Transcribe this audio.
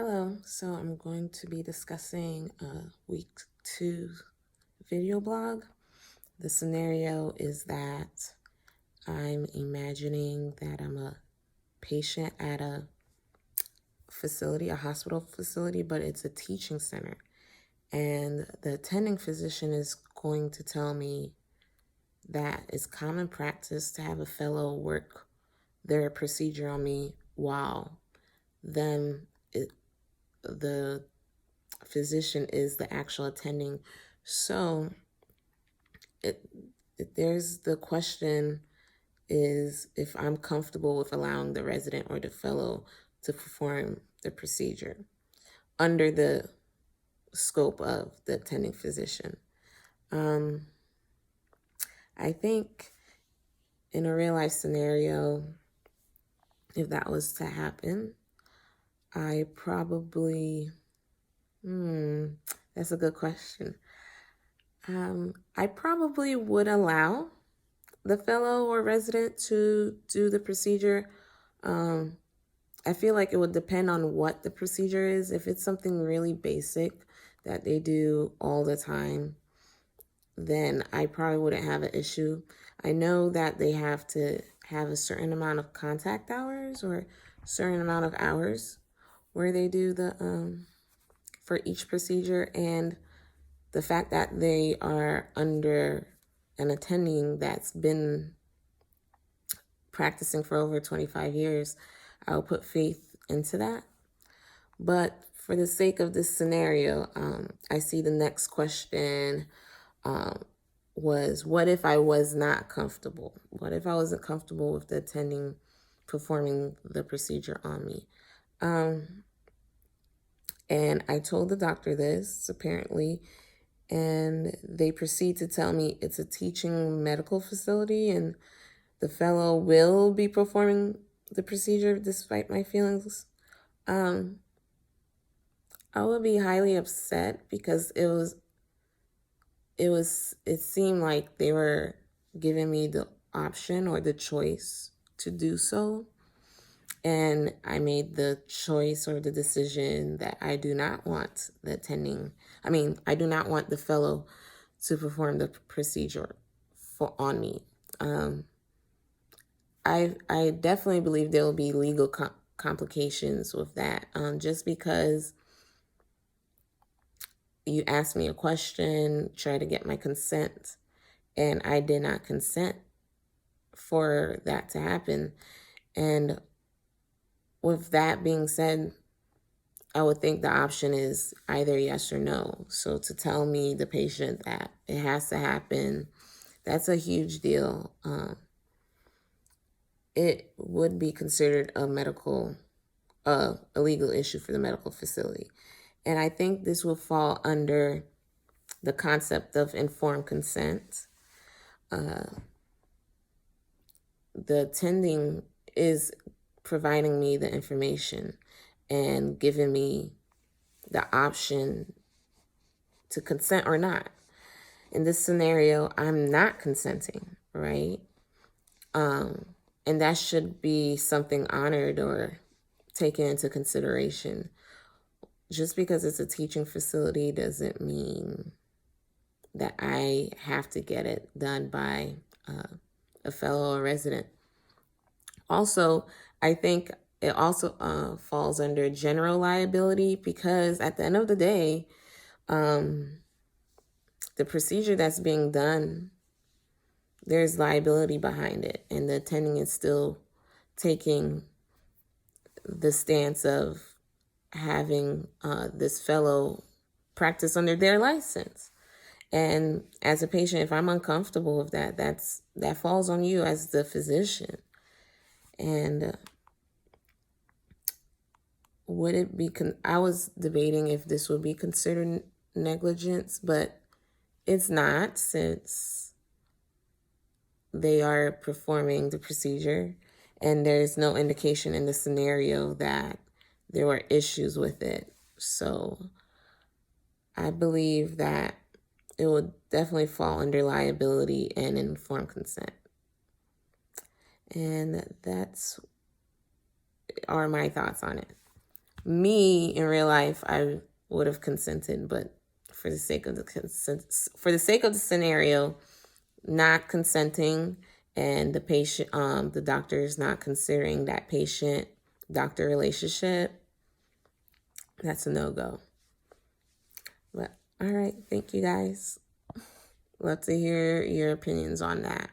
Hello, so I'm going to be discussing a week 2 video blog. The scenario is that I'm imagining that I'm a patient at a facility, a hospital facility, but it's a teaching center. And the attending physician is going to tell me that it's common practice to have a fellow work their procedure on me while then the physician is the actual attending. So there's the question is if I'm comfortable with allowing the resident or the fellow to perform the procedure under the scope of the attending physician. I think in a real life scenario, if that was to happen, I probably, that's a good question. I probably would allow the fellow or resident to do the procedure. I feel like it would depend on what the procedure is. If it's something really basic that they do all the time, then I probably wouldn't have an issue. I know that they have to have a certain amount of contact hours or a certain amount of hours where they do the for each procedure, and the fact that they are under an attending that's been practicing for over 25 years, I'll put faith into that. But for the sake of this scenario, I see the next question was, what if I was not comfortable? What if I wasn't comfortable with the attending performing the procedure on me? And I told the doctor this, apparently, and they proceed to tell me it's a teaching medical facility and the fellow will be performing the procedure despite my feelings. I would be highly upset because it seemed like they were giving me the option or the choice to do so. And I made the choice or the decision that I do not want I do not want the fellow to perform the procedure on me. I definitely believe there will be legal complications with that. Just because you asked me a question, try to get my consent, and I did not consent for that to happen. And with that being said, I would think the option is either yes or no. So to tell me, the patient, that it has to happen, that's a huge deal. It would be considered a legal issue for the medical facility. And I think this will fall under the concept of informed consent. The attending is providing me the information and giving me the option to consent or not. In this scenario, I'm not consenting, right? And that should be something honored or taken into consideration. Just because it's a teaching facility doesn't mean that I have to get it done by a fellow resident. Also, I think it also falls under general liability because at the end of the day, the procedure that's being done, there's liability behind it, and the attending is still taking the stance of having this fellow practice under their license. And as a patient, if I'm uncomfortable with that, that falls on you as the physician. And would it be, I was debating if this would be considered negligence, but it's not, since they are performing the procedure and there's no indication in the scenario that there were issues with it. So I believe that it would definitely fall under liability and informed consent. And that's are my thoughts on it. Me in real life, I would have consented, but for the sake of the scenario, not consenting, and the patient, the doctor is not considering that patient doctor relationship, that's a no-go. But all right, thank you guys. Love to hear your opinions on that.